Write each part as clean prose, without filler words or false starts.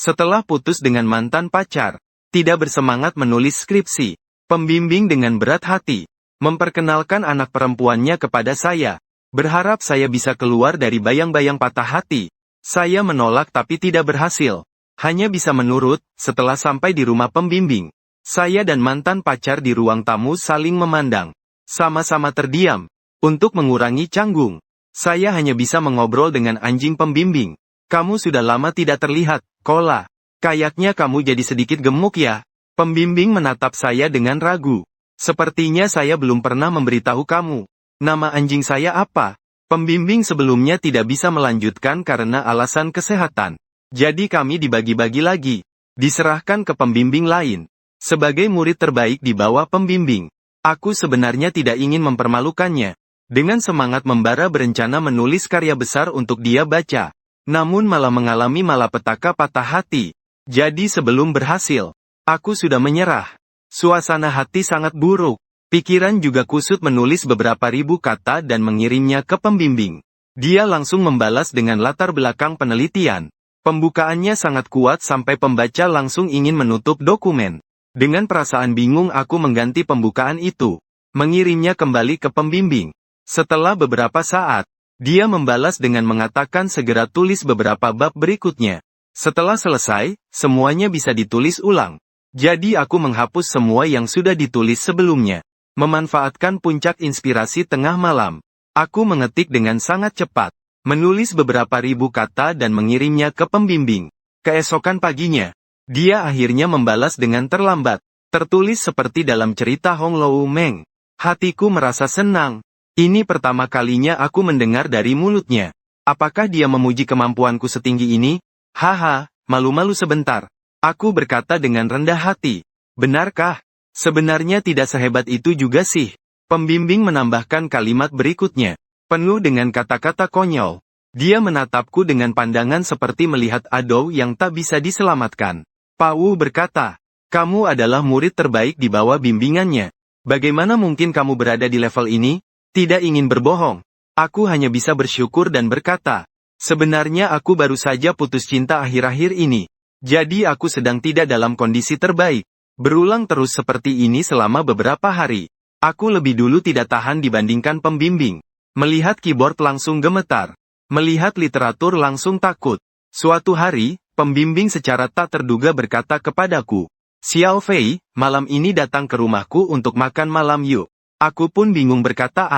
Setelah putus dengan mantan pacar, tidak bersemangat menulis skripsi, pembimbing dengan berat hati, memperkenalkan anak perempuannya kepada saya, berharap saya bisa keluar dari bayang-bayang patah hati. Saya menolak tapi tidak berhasil. Hanya bisa menurut. Setelah sampai di rumah pembimbing, saya dan mantan pacar di ruang tamu saling memandang, sama-sama terdiam. Untuk mengurangi canggung, saya hanya bisa mengobrol dengan anjing pembimbing. Kamu sudah lama tidak terlihat, Kola. Kayaknya kamu jadi sedikit gemuk ya. Pembimbing menatap saya dengan ragu. Sepertinya saya belum pernah memberitahu kamu. Nama anjing saya apa? Pembimbing sebelumnya tidak bisa melanjutkan karena alasan kesehatan. Jadi kami dibagi-bagi lagi. Diserahkan ke pembimbing lain. Sebagai murid terbaik di bawah pembimbing, aku sebenarnya tidak ingin mempermalukannya. Dengan semangat membara berencana menulis karya besar untuk dia baca. Namun malah mengalami malapetaka patah hati. Jadi sebelum berhasil, aku sudah menyerah. Suasana hati sangat buruk. Pikiran juga kusut menulis beberapa ribu kata dan mengirimnya ke pembimbing. Dia langsung membalas dengan latar belakang penelitian. Pembukaannya sangat kuat sampai pembaca langsung ingin menutup dokumen. Dengan perasaan bingung aku mengganti pembukaan itu. Mengirimnya kembali ke pembimbing. Setelah beberapa saat, dia membalas dengan mengatakan segera tulis beberapa bab berikutnya. Setelah selesai, semuanya bisa ditulis ulang. Jadi aku menghapus semua yang sudah ditulis sebelumnya. Memanfaatkan puncak inspirasi tengah malam. Aku mengetik dengan sangat cepat. Menulis beberapa ribu kata dan mengirimnya ke pembimbing. Keesokan paginya, dia akhirnya membalas dengan terlambat. Tertulis seperti dalam cerita Hong Lou Meng. Hatiku merasa senang. Ini pertama kalinya aku mendengar dari mulutnya. Apakah dia memuji kemampuanku setinggi ini? Haha, malu-malu sebentar. Aku berkata dengan rendah hati. Benarkah? Sebenarnya tidak sehebat itu juga sih. Pembimbing menambahkan kalimat berikutnya. Penuh dengan kata-kata konyol. Dia menatapku dengan pandangan seperti melihat adau yang tak bisa diselamatkan. Pau berkata, kamu adalah murid terbaik di bawah bimbingannya. Bagaimana mungkin kamu berada di level ini? Tidak ingin berbohong. Aku hanya bisa bersyukur dan berkata, sebenarnya aku baru saja putus cinta akhir-akhir ini. Jadi aku sedang tidak dalam kondisi terbaik. Berulang terus seperti ini selama beberapa hari. Aku lebih dulu tidak tahan dibandingkan pembimbing. Melihat keyboard langsung gemetar. Melihat literatur langsung takut. Suatu hari, pembimbing secara tak terduga berkata kepadaku, Xiao Fei, malam ini datang ke rumahku untuk makan malam yuk. Aku pun bingung berkata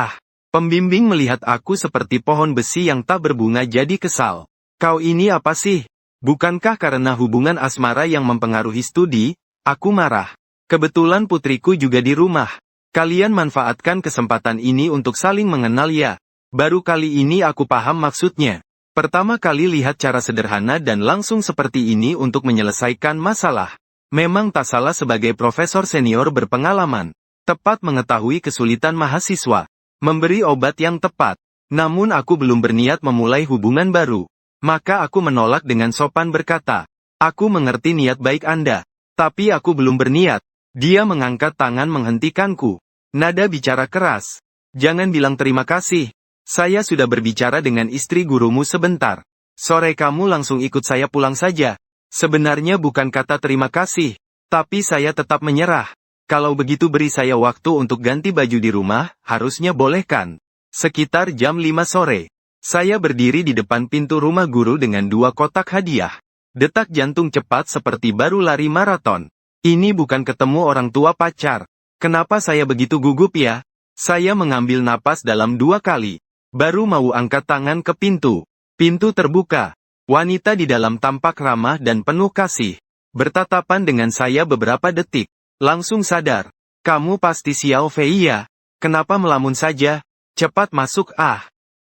Pembimbing melihat aku seperti pohon besi yang tak berbunga jadi kesal. Kau ini apa sih? Bukankah karena hubungan asmara yang mempengaruhi studi? Aku marah. Kebetulan putriku juga di rumah. Kalian manfaatkan kesempatan ini untuk saling mengenal ya. Baru kali ini aku paham maksudnya. Pertama kali lihat cara sederhana dan langsung seperti ini untuk menyelesaikan masalah. Memang tak salah sebagai profesor senior berpengalaman. Tepat mengetahui kesulitan mahasiswa. Memberi obat yang tepat. Namun aku belum berniat memulai hubungan baru. Maka aku menolak dengan sopan berkata, aku mengerti niat baik Anda. Tapi aku belum berniat. Dia mengangkat tangan menghentikanku. Nada bicara keras. Jangan bilang terima kasih. Saya sudah berbicara dengan istri gurumu sebentar. Sore kamu langsung ikut saya pulang saja. Sebenarnya bukan kata terima kasih. Tapi saya tetap menyerah. Kalau begitu beri saya waktu untuk ganti baju di rumah, harusnya boleh kan? Sekitar jam 5 sore. Saya berdiri di depan pintu rumah guru dengan 2 kotak hadiah. Detak jantung cepat seperti baru lari maraton. Ini bukan ketemu orang tua pacar. Kenapa saya begitu gugup ya? Saya mengambil napas dalam 2 kali. Baru mau angkat tangan ke pintu. Pintu terbuka. Wanita di dalam tampak ramah dan penuh kasih. Bertatapan dengan saya beberapa detik. Langsung sadar. Kamu pasti Xiao Fei ya? Kenapa melamun saja? Cepat masuk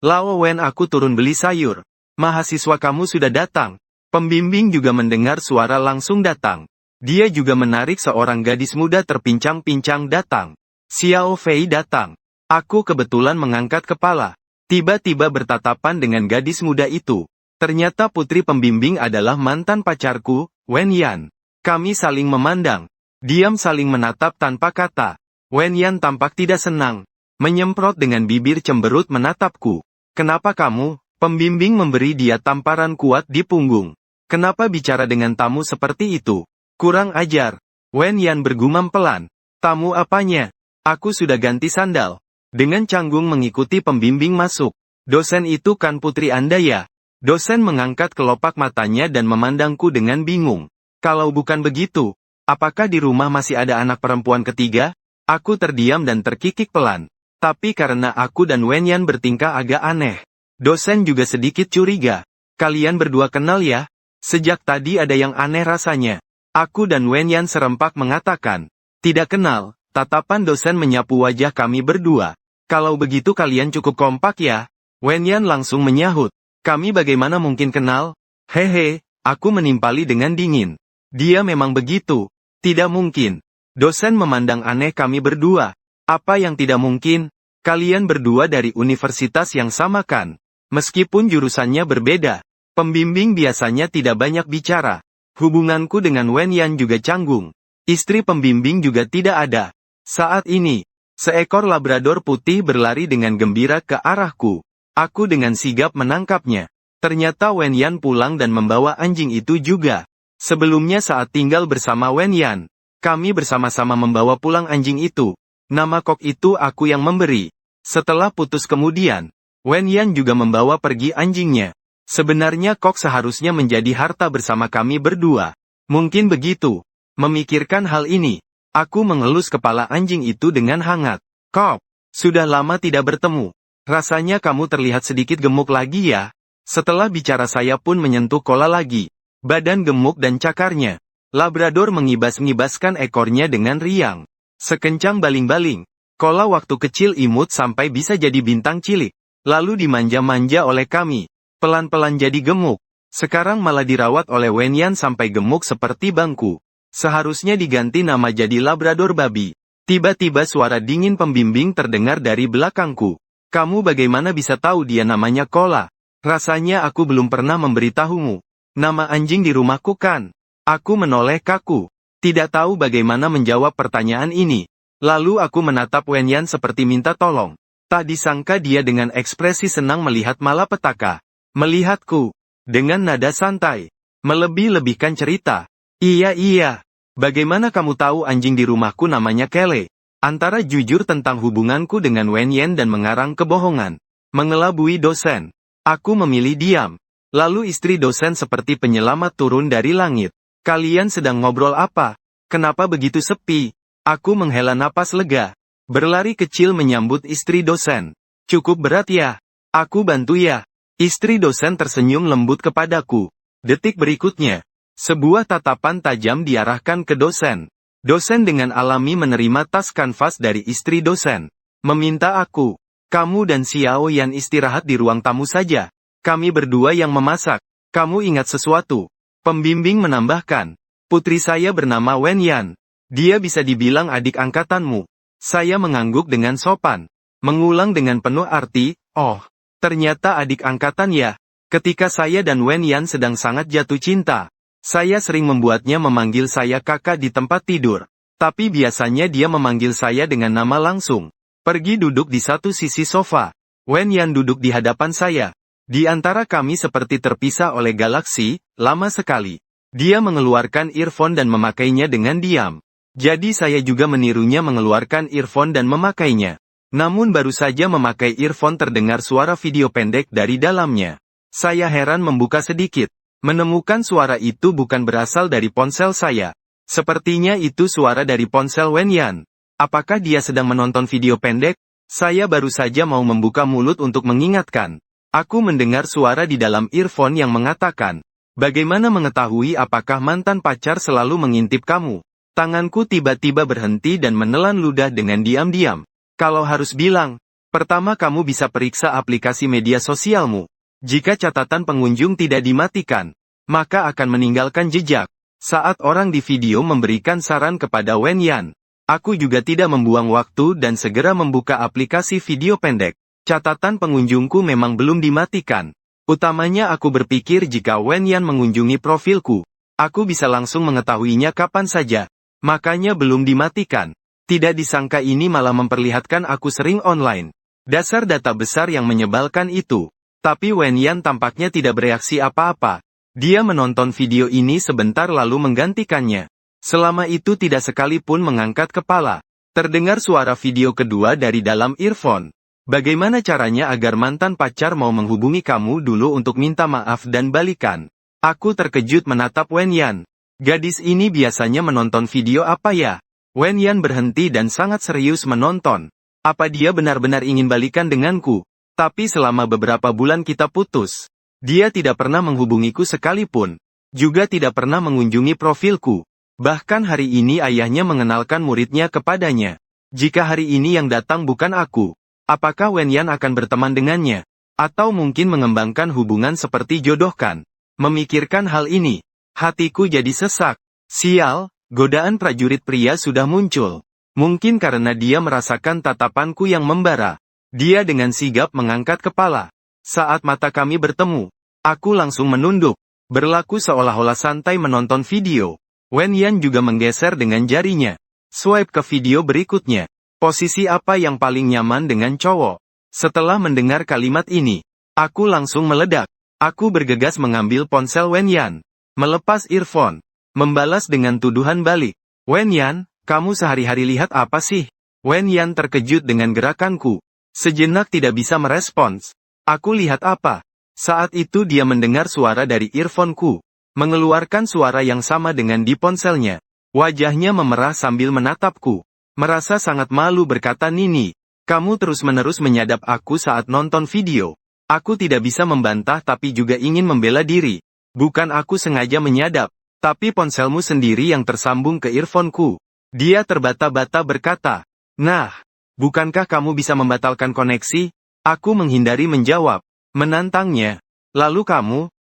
Lao Wen aku turun beli sayur. Mahasiswa kamu sudah datang. Pembimbing juga mendengar suara langsung datang. Dia juga menarik seorang gadis muda terpincang-pincang datang. Xiao Fei datang. Aku kebetulan mengangkat kepala. Tiba-tiba bertatapan dengan gadis muda itu. Ternyata putri pembimbing adalah mantan pacarku, Wen Yan. Kami saling memandang. Diam saling menatap tanpa kata. Wen Yan tampak tidak senang. Menyemprot dengan bibir cemberut menatapku. Kenapa kamu? Pembimbing memberi dia tamparan kuat di punggung. Kenapa bicara dengan tamu seperti itu? Kurang ajar. Wen Yan bergumam pelan. Tamu apanya? Aku sudah ganti sandal. Dengan canggung mengikuti pembimbing masuk. Dosen itu kan putri Anda ya? Dosen mengangkat kelopak matanya dan memandangku dengan bingung. Kalau bukan begitu, apakah di rumah masih ada anak perempuan ketiga? Aku terdiam dan terkikik pelan. Tapi karena aku dan Wen Yan bertingkah agak aneh, dosen juga sedikit curiga. Kalian berdua kenal ya? Sejak tadi ada yang aneh rasanya. Aku dan Wen Yan serempak mengatakan, tidak kenal. Tatapan dosen menyapu wajah kami berdua. Kalau begitu kalian cukup kompak ya? Wen Yan langsung menyahut. Kami bagaimana mungkin kenal? Hehe, aku menimpali dengan dingin. Dia memang begitu. Tidak mungkin. Dosen memandang aneh kami berdua. Apa yang tidak mungkin? Kalian berdua dari universitas yang sama kan? Meskipun jurusannya berbeda. Pembimbing biasanya tidak banyak bicara. Hubunganku dengan Wen Yan juga canggung. Istri pembimbing juga tidak ada. Saat ini, seekor labrador putih berlari dengan gembira ke arahku. Aku dengan sigap menangkapnya. Ternyata Wen Yan pulang dan membawa anjing itu juga. Sebelumnya saat tinggal bersama Wen Yan, kami bersama-sama membawa pulang anjing itu. Nama Kok itu aku yang memberi. Setelah putus kemudian, Wen Yan juga membawa pergi anjingnya. Sebenarnya Kok seharusnya menjadi harta bersama kami berdua. Mungkin begitu. Memikirkan hal ini, aku mengelus kepala anjing itu dengan hangat. Kok, sudah lama tidak bertemu. Rasanya kamu terlihat sedikit gemuk lagi ya. Setelah bicara saya pun menyentuh Kola lagi. Badan gemuk dan cakarnya. Labrador mengibas-ngibaskan ekornya dengan riang. Sekencang baling-baling. Kola waktu kecil imut sampai bisa jadi bintang cilik. Lalu dimanja-manja oleh kami. Pelan-pelan jadi gemuk. Sekarang malah dirawat oleh Wen Yan sampai gemuk seperti bangku. Seharusnya diganti nama jadi Labrador babi. Tiba-tiba suara dingin pembimbing terdengar dari belakangku. Kamu bagaimana bisa tahu dia namanya Kola? Rasanya aku belum pernah memberitahumu. Nama anjing di rumahku kan? Aku menoleh kaku. Tidak tahu bagaimana menjawab pertanyaan ini. Lalu aku menatap Wen Yan seperti minta tolong. Tak disangka dia dengan ekspresi senang melihat malapetaka. Melihatku. Dengan nada santai. Melebih-lebihkan cerita. Iya. Bagaimana kamu tahu anjing di rumahku namanya Kele? Antara jujur tentang hubunganku dengan Wen Yan dan mengarang kebohongan. Mengelabui dosen. Aku memilih diam. Lalu istri dosen seperti penyelamat turun dari langit. Kalian sedang ngobrol apa? Kenapa begitu sepi? Aku menghela napas lega. Berlari kecil menyambut istri dosen. Cukup berat ya? Aku bantu ya. Istri dosen tersenyum lembut kepadaku. Detik berikutnya, sebuah tatapan tajam diarahkan ke dosen. Dosen dengan alami menerima tas kanvas dari istri dosen. Meminta aku, kamu dan Xiao Yan istirahat di ruang tamu saja. Kami berdua yang memasak. Kamu ingat sesuatu? Pembimbing menambahkan. Putri saya bernama Wen Yan. Dia bisa dibilang adik angkatanmu. Saya mengangguk dengan sopan. Mengulang dengan penuh arti, oh, ternyata adik angkatan ya. Ketika saya dan Wen Yan sedang sangat jatuh cinta. Saya sering membuatnya memanggil saya kakak di tempat tidur. Tapi biasanya dia memanggil saya dengan nama langsung. Pergi duduk di satu sisi sofa. Wen Yan duduk di hadapan saya. Di antara kami seperti terpisah oleh galaksi, lama sekali. Dia mengeluarkan earphone dan memakainya dengan diam. Jadi saya juga menirunya mengeluarkan earphone dan memakainya. Namun baru saja memakai earphone terdengar suara video pendek dari dalamnya. Saya heran membuka sedikit. Menemukan suara itu bukan berasal dari ponsel saya. Sepertinya itu suara dari ponsel Wen Yan. Apakah dia sedang menonton video pendek? Saya baru saja mau membuka mulut untuk mengingatkan. Aku mendengar suara di dalam earphone yang mengatakan, bagaimana mengetahui apakah mantan pacar selalu mengintip kamu? Tanganku tiba-tiba berhenti dan menelan ludah dengan diam-diam. Kalau harus bilang, pertama kamu bisa periksa aplikasi media sosialmu. Jika catatan pengunjung tidak dimatikan, maka akan meninggalkan jejak. Saat orang di video memberikan saran kepada Wen Yan, aku juga tidak membuang waktu dan segera membuka aplikasi video pendek. Catatan pengunjungku memang belum dimatikan. Utamanya aku berpikir jika Wen Yan mengunjungi profilku, aku bisa langsung mengetahuinya kapan saja. Makanya belum dimatikan. Tidak disangka ini malah memperlihatkan aku sering online. Dasar data besar yang menyebalkan itu. Tapi Wen Yan tampaknya tidak bereaksi apa-apa. Dia menonton video ini sebentar lalu menggantikannya. Selama itu tidak sekalipun mengangkat kepala. Terdengar suara video kedua dari dalam earphone. Bagaimana caranya agar mantan pacar mau menghubungi kamu dulu untuk minta maaf dan balikan? Aku terkejut menatap Wen Yan. Gadis ini biasanya menonton video apa ya? Wen Yan berhenti dan sangat serius menonton. Apa dia benar-benar ingin balikan denganku? Tapi selama beberapa bulan kita putus. Dia tidak pernah menghubungiku sekalipun. Juga tidak pernah mengunjungi profilku. Bahkan hari ini ayahnya mengenalkan muridnya kepadanya. Jika hari ini yang datang bukan aku, apakah Wen Yan akan berteman dengannya? Atau mungkin mengembangkan hubungan seperti jodohkan? Memikirkan hal ini, hatiku jadi sesak. Sial, godaan prajurit pria sudah muncul. Mungkin karena dia merasakan tatapanku yang membara. Dia dengan sigap mengangkat kepala. Saat mata kami bertemu, aku langsung menunduk. Berlaku seolah-olah santai menonton video. Wen Yan juga menggeser dengan jarinya. Swipe ke video berikutnya. Posisi apa yang paling nyaman dengan cowok? Setelah mendengar kalimat ini, aku langsung meledak. Aku bergegas mengambil ponsel Wen Yan. Melepas earphone. Membalas dengan tuduhan balik. Wen Yan, kamu sehari-hari lihat apa sih? Wen Yan terkejut dengan gerakanku. Sejenak tidak bisa merespons. Aku lihat apa? Saat itu dia mendengar suara dari earphone-ku. Mengeluarkan suara yang sama dengan di ponselnya. Wajahnya memerah sambil menatapku. Merasa sangat malu berkata, Nini, kamu terus-menerus menyadap aku saat nonton video. Aku tidak bisa membantah tapi juga ingin membela diri. Bukan aku sengaja menyadap. Tapi ponselmu sendiri yang tersambung ke earphone-ku. Dia terbata-bata berkata, nah, bukankah kamu bisa membatalkan koneksi? Aku menghindari menjawab. Menantangnya. Lalu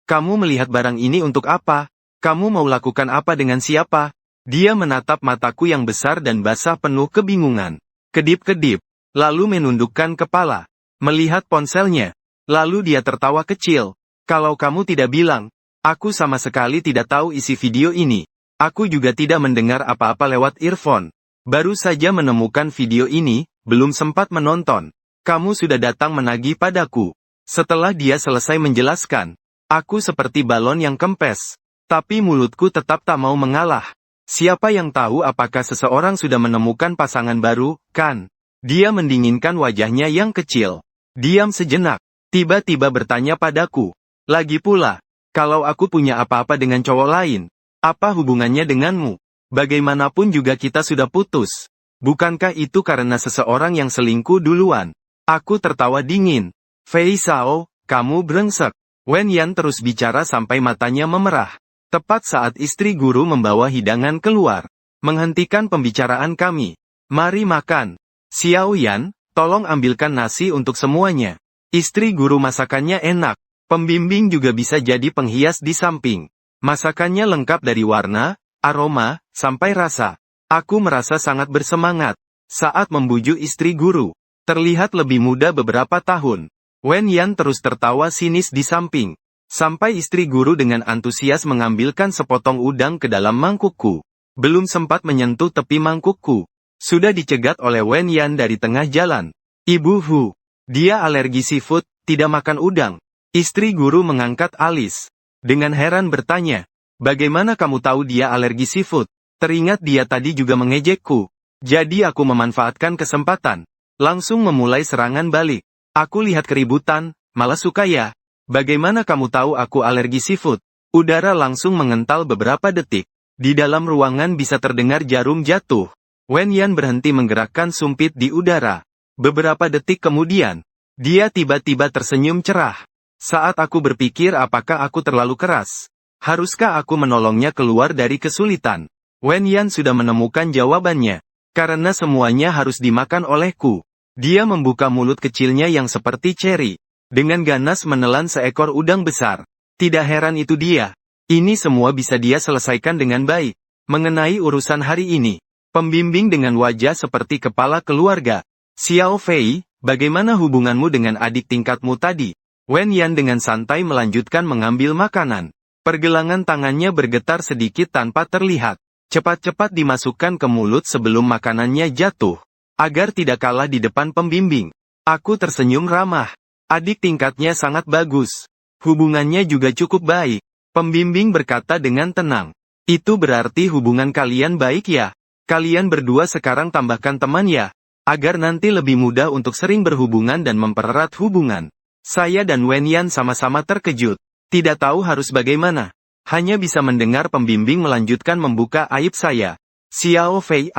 kamu melihat barang ini untuk apa? Kamu mau lakukan apa dengan siapa? Dia menatap mataku yang besar dan basah penuh kebingungan. Kedip-kedip. Lalu menundukkan kepala. Melihat ponselnya. Lalu dia tertawa kecil. Kalau kamu tidak bilang, aku sama sekali tidak tahu isi video ini. Aku juga tidak mendengar apa-apa lewat earphone. Baru saja menemukan video ini, belum sempat menonton. Kamu sudah datang menagih padaku. Setelah dia selesai menjelaskan, aku seperti balon yang kempes. Tapi mulutku tetap tak mau mengalah. Siapa yang tahu apakah seseorang sudah menemukan pasangan baru, kan? Dia mendinginkan wajahnya yang kecil. Diam sejenak. Tiba-tiba bertanya padaku. Lagi pula, kalau aku punya apa-apa dengan cowok lain, apa hubungannya denganmu? Bagaimanapun juga kita sudah putus. Bukankah itu karena seseorang yang selingkuh duluan? Aku tertawa dingin. Fei Sao, kamu brengsek. Wen Yan terus bicara sampai matanya memerah. Tepat saat istri guru membawa hidangan keluar. Menghentikan pembicaraan kami. Mari makan. Xiao Yan, tolong ambilkan nasi untuk semuanya. Istri guru masakannya enak. Pembimbing juga bisa jadi penghias di samping. Masakannya lengkap dari warna, aroma, sampai rasa. Aku merasa sangat bersemangat. Saat membujuk istri guru. Terlihat lebih muda beberapa tahun. Wen Yan terus tertawa sinis di samping. Sampai istri guru dengan antusias mengambilkan sepotong udang ke dalam mangkukku. Belum sempat menyentuh tepi mangkukku. Sudah dicegat oleh Wen Yan dari tengah jalan. Ibu Hu. Dia alergi seafood, tidak makan udang. Istri guru mengangkat alis. Dengan heran bertanya. Bagaimana kamu tahu dia alergi seafood? Teringat dia tadi juga mengejekku. Jadi aku memanfaatkan kesempatan. Langsung memulai serangan balik. Aku lihat keributan, malah suka ya. Bagaimana kamu tahu aku alergi seafood? Udara langsung mengental beberapa detik. Di dalam ruangan bisa terdengar jarum jatuh. Wen Yan berhenti menggerakkan sumpit di udara. Beberapa detik kemudian, dia tiba-tiba tersenyum cerah. Saat aku berpikir apakah aku terlalu keras. Haruskah aku menolongnya keluar dari kesulitan? Wen Yan sudah menemukan jawabannya. Karena semuanya harus dimakan olehku. Dia membuka mulut kecilnya yang seperti ceri. Dengan ganas menelan seekor udang besar. Tidak heran itu dia. Ini semua bisa dia selesaikan dengan baik. Mengenai urusan hari ini, pembimbing dengan wajah seperti kepala keluarga. Xiao Fei, bagaimana hubunganmu dengan adik tingkatmu tadi? Wen Yan dengan santai melanjutkan mengambil makanan. Pergelangan tangannya bergetar sedikit tanpa terlihat. Cepat-cepat dimasukkan ke mulut sebelum makanannya jatuh. Agar tidak kalah di depan pembimbing. Aku tersenyum ramah. Adik tingkatnya sangat bagus. Hubungannya juga cukup baik. Pembimbing berkata dengan tenang. Itu berarti hubungan kalian baik ya? Kalian berdua sekarang tambahkan teman ya? Agar nanti lebih mudah untuk sering berhubungan dan mempererat hubungan. Saya dan Wenyan sama-sama terkejut. Tidak tahu harus bagaimana. Hanya bisa mendengar pembimbing melanjutkan membuka aib saya. Xiao Fei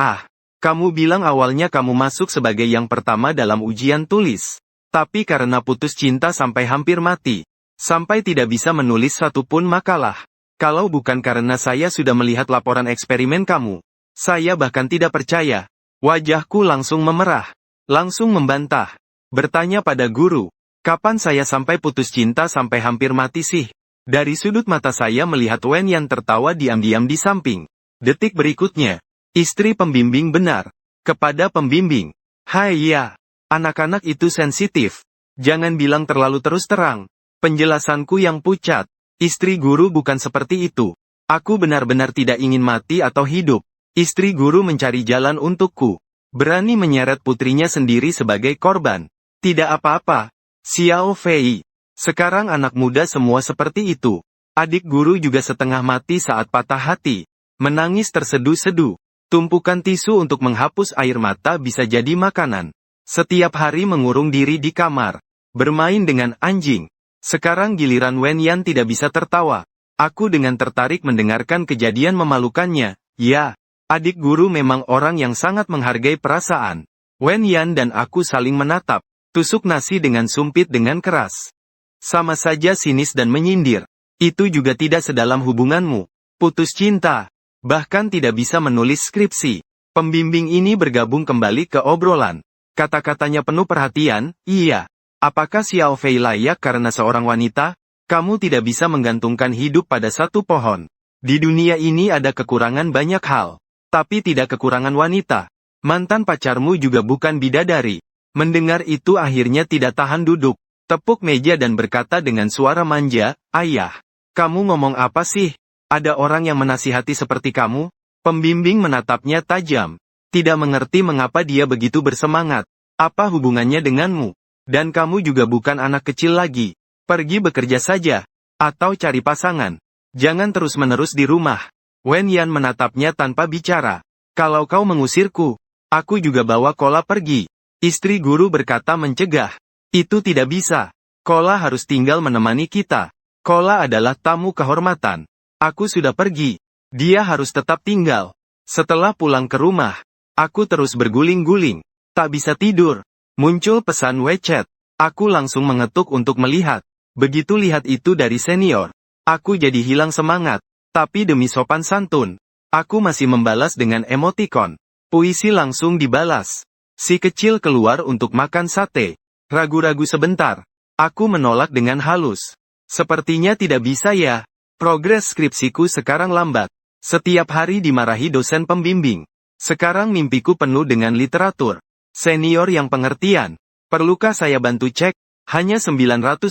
kamu bilang awalnya kamu masuk sebagai yang pertama dalam ujian tulis. Tapi karena putus cinta sampai hampir mati. Sampai tidak bisa menulis satupun makalah. Kalau bukan karena saya sudah melihat laporan eksperimen kamu. Saya bahkan tidak percaya. Wajahku langsung memerah. Langsung membantah. Bertanya pada guru. Kapan saya sampai putus cinta sampai hampir mati sih? Dari sudut mata saya melihat Wenyan tertawa diam-diam di samping. Detik berikutnya. Istri pembimbing benar. Kepada pembimbing. Hai ya. Anak-anak itu sensitif. Jangan bilang terlalu terus terang. Penjelasanku yang pucat. Istri guru bukan seperti itu. Aku benar-benar tidak ingin mati atau hidup. Istri guru mencari jalan untukku. Berani menyeret putrinya sendiri sebagai korban. Tidak apa-apa. Xiao Fei. Sekarang anak muda semua seperti itu. Adik guru juga setengah mati saat patah hati. Menangis terseduh-seduh. Tumpukan tisu untuk menghapus air mata bisa jadi makanan. Setiap hari mengurung diri di kamar. Bermain dengan anjing. Sekarang giliran Wenyan tidak bisa tertawa. Aku dengan tertarik mendengarkan kejadian memalukannya. Ya. Adik guru memang orang yang sangat menghargai perasaan. Wenyan dan aku saling menatap. Tusuk nasi dengan sumpit dengan keras. Sama saja sinis dan menyindir. Itu juga tidak sedalam hubunganmu. Putus cinta. Bahkan tidak bisa menulis skripsi. Pembimbing ini bergabung kembali ke obrolan. Kata-katanya penuh perhatian, iya. Apakah Xiao Fei layak karena seorang wanita? Kamu tidak bisa menggantungkan hidup pada satu pohon. Di dunia ini ada kekurangan banyak hal. Tapi tidak kekurangan wanita. Mantan pacarmu juga bukan bidadari. Mendengar itu akhirnya tidak tahan duduk. Tepuk meja dan berkata dengan suara manja, ayah. Kamu ngomong apa sih? Ada orang yang menasihati seperti kamu? Pembimbing menatapnya tajam. Tidak mengerti mengapa dia begitu bersemangat. Apa hubungannya denganmu? Dan kamu juga bukan anak kecil lagi. Pergi bekerja saja. Atau cari pasangan. Jangan terus-menerus di rumah. Wenyan menatapnya tanpa bicara. Kalau kau mengusirku, aku juga bawa Kola pergi. Istri guru berkata mencegah. Itu tidak bisa. Kola harus tinggal menemani kita. Kola adalah tamu kehormatan. Aku sudah pergi. Dia harus tetap tinggal. Setelah pulang ke rumah, aku terus berguling-guling. Tak bisa tidur. Muncul pesan WeChat. Aku langsung mengetuk untuk melihat. Begitu lihat itu dari senior. Aku jadi hilang semangat. Tapi demi sopan santun, aku masih membalas dengan emotikon. Puisi langsung dibalas. Si kecil keluar untuk makan sate. Ragu-ragu sebentar. Aku menolak dengan halus. Sepertinya tidak bisa ya. Progres skripsiku sekarang lambat. Setiap hari dimarahi dosen pembimbing. Sekarang mimpiku penuh dengan literatur. Senior yang pengertian. Perlukah saya bantu cek? Hanya 998,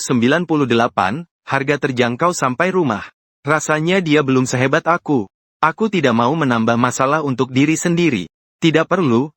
harga terjangkau sampai rumah. Rasanya dia belum sehebat aku. Aku tidak mau menambah masalah untuk diri sendiri. Tidak perlu,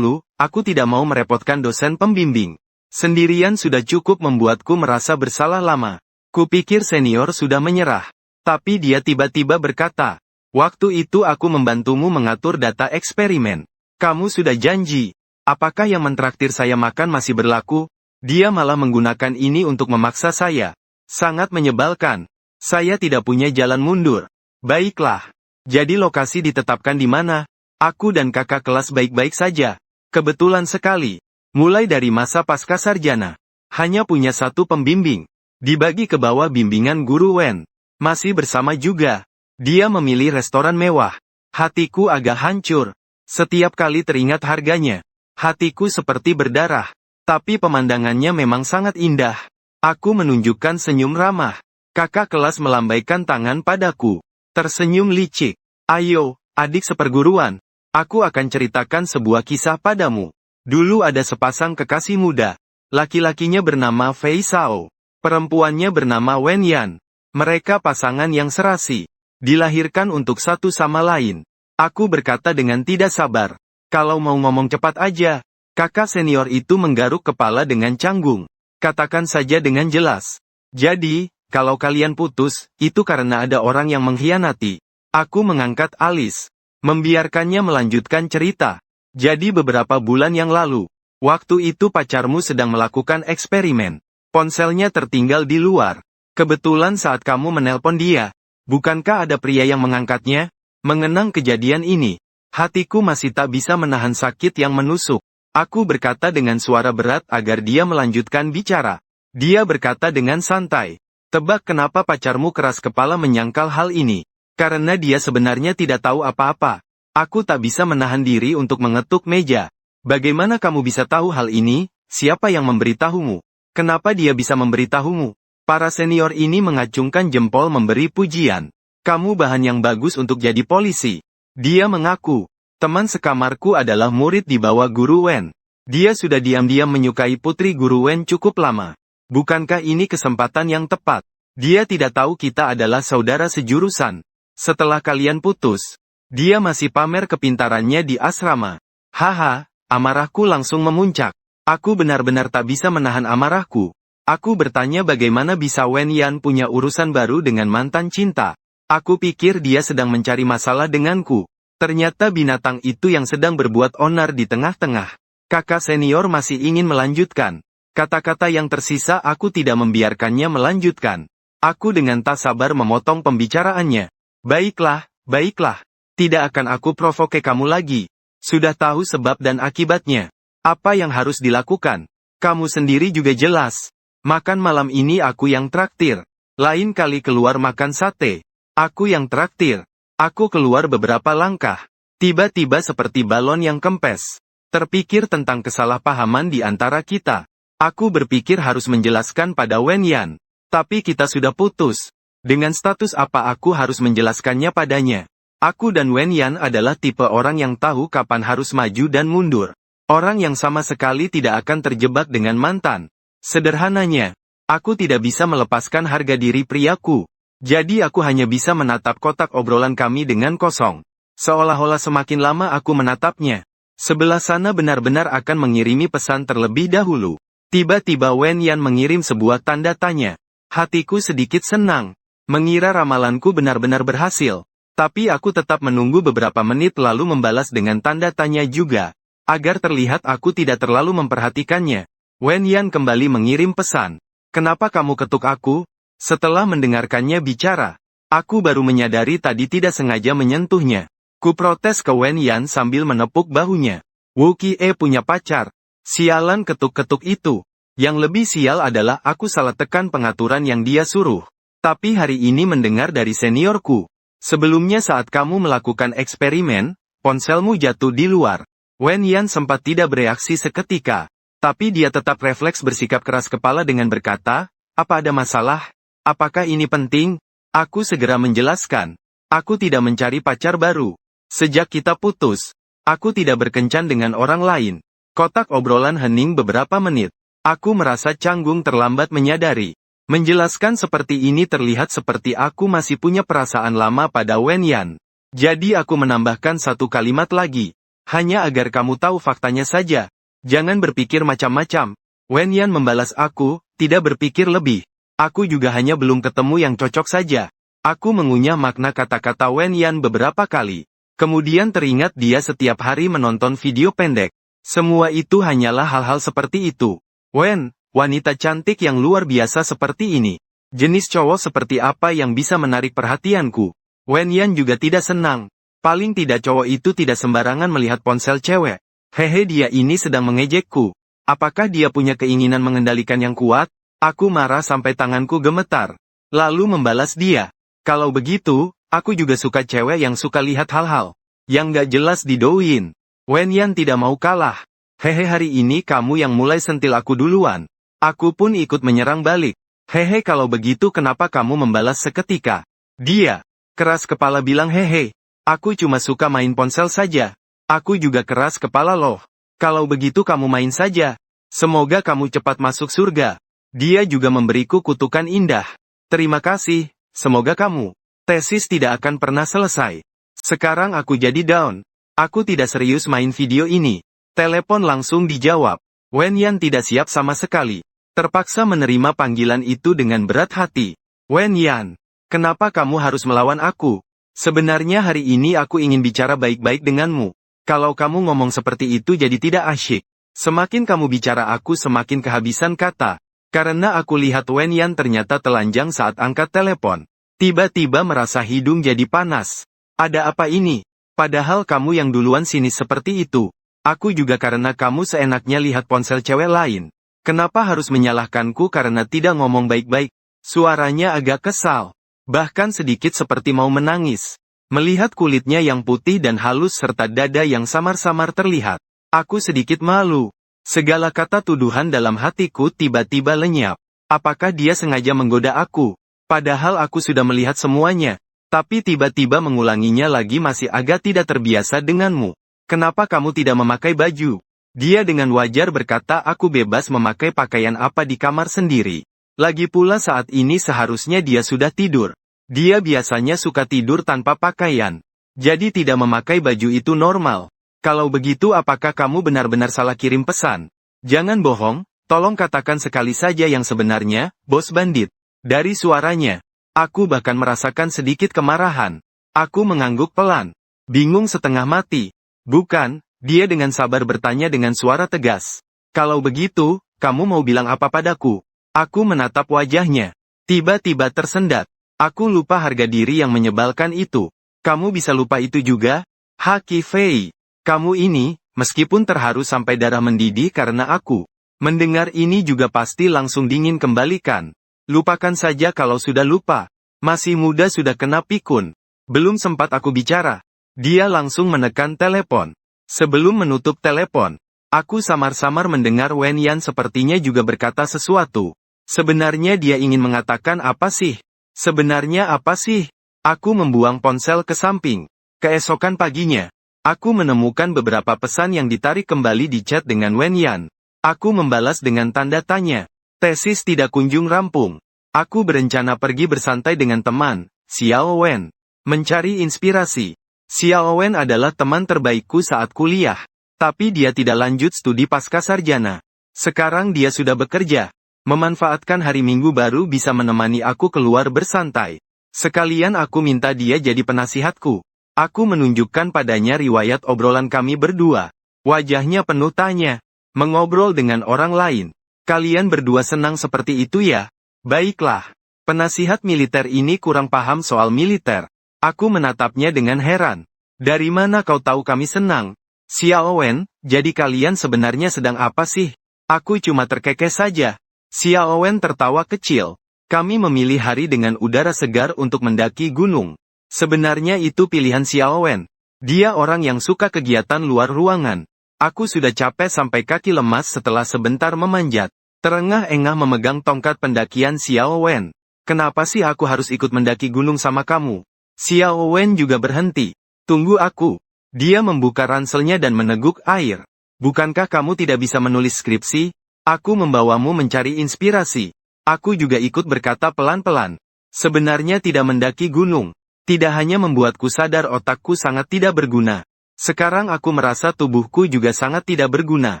aku tidak mau merepotkan dosen pembimbing. Sendirian sudah cukup membuatku merasa bersalah lama. Kupikir senior sudah menyerah. Tapi dia tiba-tiba berkata, waktu itu aku membantumu mengatur data eksperimen. Kamu sudah janji. Apakah yang mentraktir saya makan masih berlaku? Dia malah menggunakan ini untuk memaksa saya. Sangat menyebalkan. Saya tidak punya jalan mundur. Baiklah. Jadi lokasi ditetapkan di mana? Aku dan kakak kelas baik-baik saja. Kebetulan sekali. Mulai dari masa pasca sarjana. Hanya punya satu pembimbing. Dibagi ke bawah bimbingan guru Wen. Masih bersama juga. Dia memilih restoran mewah. Hatiku agak hancur. Setiap kali teringat harganya. Hatiku seperti berdarah. Tapi pemandangannya memang sangat indah. Aku menunjukkan senyum ramah. Kakak kelas melambaikan tangan padaku. Tersenyum licik. Ayo, adik seperguruan. Aku akan ceritakan sebuah kisah padamu. Dulu ada sepasang kekasih muda. Laki-lakinya bernama Fei Sao. Perempuannya bernama Wenyan. Mereka pasangan yang serasi. Dilahirkan untuk satu sama lain. Aku berkata dengan tidak sabar. Kalau mau ngomong cepat aja. Kakak senior itu menggaruk kepala dengan canggung. Katakan saja dengan jelas. Jadi, Kalau kalian putus, itu karena ada orang yang mengkhianati. Aku mengangkat alis, membiarkannya melanjutkan cerita. Jadi beberapa bulan yang lalu, waktu itu pacarmu sedang melakukan eksperimen. Ponselnya tertinggal di luar. Kebetulan saat kamu menelpon dia, bukankah ada pria yang mengangkatnya? Mengenang kejadian ini, hatiku masih tak bisa menahan sakit yang menusuk. Aku berkata dengan suara berat agar dia melanjutkan bicara. Dia berkata dengan santai. Tebak kenapa pacarmu keras kepala menyangkal hal ini? Karena dia sebenarnya tidak tahu apa-apa. Aku tak bisa menahan diri untuk mengetuk meja. Bagaimana kamu bisa tahu hal ini? Siapa yang memberitahumu? Kenapa dia bisa memberitahumu? Para senior ini mengacungkan jempol memberi pujian. Kamu bahan yang bagus untuk jadi polisi. Dia mengaku. Teman sekamarku adalah murid di bawah Guru Wen. Dia sudah diam-diam menyukai putri Guru Wen cukup lama. Bukankah ini kesempatan yang tepat? Dia tidak tahu kita adalah saudara sejurusan. Setelah kalian putus, dia masih pamer kepintarannya di asrama. Haha, amarahku langsung memuncak. Aku benar-benar tak bisa menahan amarahku. Aku bertanya bagaimana bisa Wen Yan punya urusan baru dengan mantan cinta. Aku pikir dia sedang mencari masalah denganku. Ternyata binatang itu yang sedang berbuat onar di tengah-tengah. Kakak senior masih ingin melanjutkan. Kata-kata yang tersisa aku tidak membiarkannya melanjutkan. Aku dengan tak sabar memotong pembicaraannya. Baiklah, baiklah. Tidak akan aku provoke kamu lagi. Sudah tahu sebab dan akibatnya. Apa yang harus dilakukan? Kamu sendiri juga jelas. Makan malam ini aku yang traktir. Lain kali keluar makan sate. Aku yang traktir. Aku keluar beberapa langkah. Tiba-tiba seperti balon yang kempes. Terpikir tentang kesalahpahaman di antara kita. Aku berpikir harus menjelaskan pada Wen Yan. Tapi kita sudah putus. Dengan status apa aku harus menjelaskannya padanya? Aku dan Wen Yan adalah tipe orang yang tahu kapan harus maju dan mundur. Orang yang sama sekali tidak akan terjebak dengan mantan. Sederhananya, aku tidak bisa melepaskan harga diri priaku. Jadi aku hanya bisa menatap kotak obrolan kami dengan kosong. Seolah-olah semakin lama aku menatapnya, sebelah sana benar-benar akan mengirimi pesan terlebih dahulu. Tiba-tiba Wen Yan mengirim sebuah tanda tanya. Hatiku sedikit senang. Mengira ramalanku benar-benar berhasil. Tapi aku tetap menunggu beberapa menit lalu membalas dengan tanda tanya juga. Agar terlihat aku tidak terlalu memperhatikannya. Wen Yan kembali mengirim pesan. Kenapa kamu ketuk aku? Setelah mendengarkannya bicara, aku baru menyadari tadi tidak sengaja menyentuhnya. Ku protes ke Wen Yan sambil menepuk bahunya. Wu Kie punya pacar. Sialan ketuk-ketuk itu. Yang lebih sial adalah aku salah tekan pengaturan yang dia suruh. Tapi hari ini mendengar dari seniorku. Sebelumnya saat kamu melakukan eksperimen, ponselmu jatuh di luar. Wen Yan sempat tidak bereaksi seketika. Tapi dia tetap refleks bersikap keras kepala dengan berkata, apa ada masalah? Apakah ini penting? Aku segera menjelaskan. Aku tidak mencari pacar baru. Sejak kita putus, aku tidak berkencan dengan orang lain. Kotak obrolan hening beberapa menit. Aku merasa canggung terlambat menyadari. Menjelaskan seperti ini terlihat seperti aku masih punya perasaan lama pada Wen Yan. Jadi aku menambahkan satu kalimat lagi. Hanya agar kamu tahu faktanya saja. Jangan berpikir macam-macam. Wen Yan membalas aku, tidak berpikir lebih. Aku juga hanya belum ketemu yang cocok saja. Aku mengunyah makna kata-kata Wen Yan beberapa kali. Kemudian teringat dia setiap hari menonton video pendek. Semua itu hanyalah hal-hal seperti itu. Wen, wanita cantik yang luar biasa seperti ini. Jenis cowok seperti apa yang bisa menarik perhatianku? Wen Yan juga tidak senang. Paling tidak cowok itu tidak sembarangan melihat ponsel cewek. Hehe, dia ini sedang mengejekku. Apakah dia punya keinginan mengendalikan yang kuat? Aku marah sampai tanganku gemetar. Lalu membalas dia. Kalau begitu, aku juga suka cewek yang suka lihat hal-hal yang gak jelas di Douyin. Wen Yan tidak mau kalah. Hehe, hari ini kamu yang mulai sentil aku duluan. Aku pun ikut menyerang balik. Hehe, kalau begitu kenapa kamu membalas seketika? Dia keras kepala bilang hehe. Aku cuma suka main ponsel saja. Aku juga keras kepala loh. Kalau begitu kamu main saja. Semoga kamu cepat masuk surga. Dia juga memberiku kutukan indah. Terima kasih, semoga kamu. Tesis tidak akan pernah selesai. Sekarang aku jadi down. Aku tidak serius main video ini. Telepon langsung dijawab. Wen Yan tidak siap sama sekali. Terpaksa menerima panggilan itu dengan berat hati. Wen Yan, kenapa kamu harus melawan aku? Sebenarnya hari ini aku ingin bicara baik-baik denganmu. Kalau kamu ngomong seperti itu jadi tidak asyik. Semakin kamu bicara aku semakin kehabisan kata. Karena aku lihat Wen Yan ternyata telanjang saat angkat telepon. Tiba-tiba merasa hidung jadi panas. Ada apa ini? Padahal kamu yang duluan sinis seperti itu. Aku juga karena kamu seenaknya lihat ponsel cewek lain. Kenapa harus menyalahkanku karena tidak ngomong baik-baik? Suaranya agak kesal. Bahkan sedikit seperti mau menangis. Melihat kulitnya yang putih dan halus serta dada yang samar-samar terlihat. Aku sedikit malu. Segala kata tuduhan dalam hatiku tiba-tiba lenyap. Apakah dia sengaja menggoda aku? Padahal aku sudah melihat semuanya. Tapi tiba-tiba mengulanginya lagi masih agak tidak terbiasa denganmu. Kenapa kamu tidak memakai baju? Dia dengan wajar berkata aku bebas memakai pakaian apa di kamar sendiri. Lagi pula saat ini seharusnya dia sudah tidur. Dia biasanya suka tidur tanpa pakaian. Jadi tidak memakai baju itu normal. Kalau begitu apakah kamu benar-benar salah kirim pesan? Jangan bohong, tolong katakan sekali saja yang sebenarnya, bos bandit. Dari suaranya, aku bahkan merasakan sedikit kemarahan. Aku mengangguk pelan. Bingung setengah mati. Bukan, dia dengan sabar bertanya dengan suara tegas. Kalau begitu, kamu mau bilang apa padaku? Aku menatap wajahnya. Tiba-tiba tersendat. Aku lupa harga diri yang menyebalkan itu. Kamu bisa lupa itu juga? Haki Fei. Kamu ini, meskipun terharu sampai darah mendidih karena aku mendengar ini juga pasti langsung dingin kembalikan. Lupakan saja kalau sudah lupa. Masih muda sudah kena pikun. Belum sempat aku bicara. Dia langsung menekan telepon. Sebelum menutup telepon, aku samar-samar mendengar Wen Yan sepertinya juga berkata sesuatu. Sebenarnya dia ingin mengatakan apa sih? Sebenarnya apa sih? Aku membuang ponsel ke samping. Keesokan paginya, aku menemukan beberapa pesan yang ditarik kembali di chat dengan Wen Yan. Aku membalas dengan tanda tanya. Tesis tidak kunjung rampung. Aku berencana pergi bersantai dengan teman, Xiao Wen. Mencari inspirasi. Xiao Wen adalah teman terbaikku saat kuliah. Tapi dia tidak lanjut studi pasca sarjana. Sekarang dia sudah bekerja. Memanfaatkan hari Minggu baru bisa menemani aku keluar bersantai. Sekalian aku minta dia jadi penasihatku. Aku menunjukkan padanya riwayat obrolan kami berdua. Wajahnya penuh tanya. Mengobrol dengan orang lain. Kalian berdua senang seperti itu ya? Baiklah. Penasihat militer ini kurang paham soal militer. Aku menatapnya dengan heran. Dari mana kau tahu kami senang? Xiao Wen, jadi kalian sebenarnya sedang apa sih? Aku cuma terkekeh saja. Xiao Wen tertawa kecil. Kami memilih hari dengan udara segar untuk mendaki gunung. Sebenarnya itu pilihan Xiao Wen. Dia orang yang suka kegiatan luar ruangan. Aku sudah capek sampai kaki lemas setelah sebentar memanjat. Terengah-engah memegang tongkat pendakian Xiao Wen. Kenapa sih aku harus ikut mendaki gunung sama kamu? Xiao Wen juga berhenti. Tunggu aku. Dia membuka ranselnya dan meneguk air. Bukankah kamu tidak bisa menulis skripsi? Aku membawamu mencari inspirasi. Aku juga ikut berkata pelan-pelan. Sebenarnya tidak mendaki gunung. Tidak hanya membuatku sadar otakku sangat tidak berguna. Sekarang aku merasa tubuhku juga sangat tidak berguna.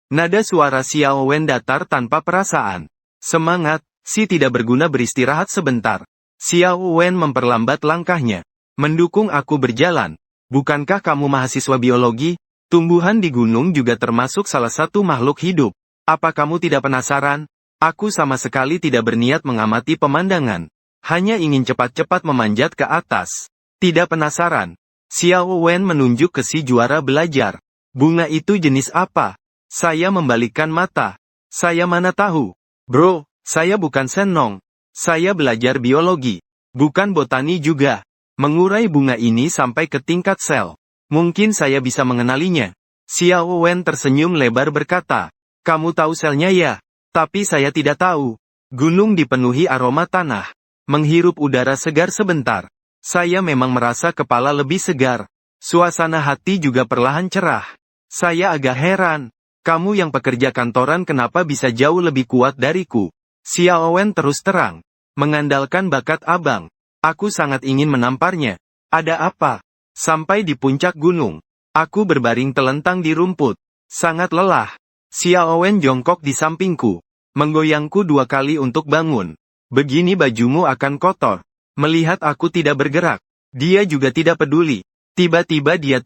Nada suara Xiao Wen datar tanpa perasaan. Semangat, si tidak berguna beristirahat sebentar. Xiao Wen memperlambat langkahnya. Mendukung aku berjalan. Bukankah kamu mahasiswa biologi? Tumbuhan di gunung juga termasuk salah satu makhluk hidup. Apa kamu tidak penasaran? Aku sama sekali tidak berniat mengamati pemandangan. Hanya ingin cepat-cepat memanjat ke atas. Tidak penasaran. Xiao Wen menunjuk ke si juara belajar. Bunga itu jenis apa? Saya membalikkan mata. Saya mana tahu. Bro, saya bukan senong. Saya belajar biologi. Bukan botani juga. Mengurai bunga ini sampai ke tingkat sel. Mungkin saya bisa mengenalinya. Xiao Wen tersenyum lebar berkata. Kamu tahu selnya ya? Tapi saya tidak tahu. Gunung dipenuhi aroma tanah. Menghirup udara segar sebentar. Saya memang merasa kepala lebih segar. Suasana hati juga perlahan cerah. Saya agak heran. Kamu yang pekerja kantoran kenapa bisa jauh lebih kuat dariku? Xiao Wen terus terang. Mengandalkan bakat abang. Aku sangat ingin menamparnya. Ada apa? Sampai di puncak gunung. Aku berbaring telentang di rumput. Sangat lelah. Xiao Wen jongkok di sampingku. Menggoyangku 2 kali untuk bangun. Begini bajumu akan kotor. Melihat aku tidak bergerak, dia juga tidak peduli. Tiba-tiba dia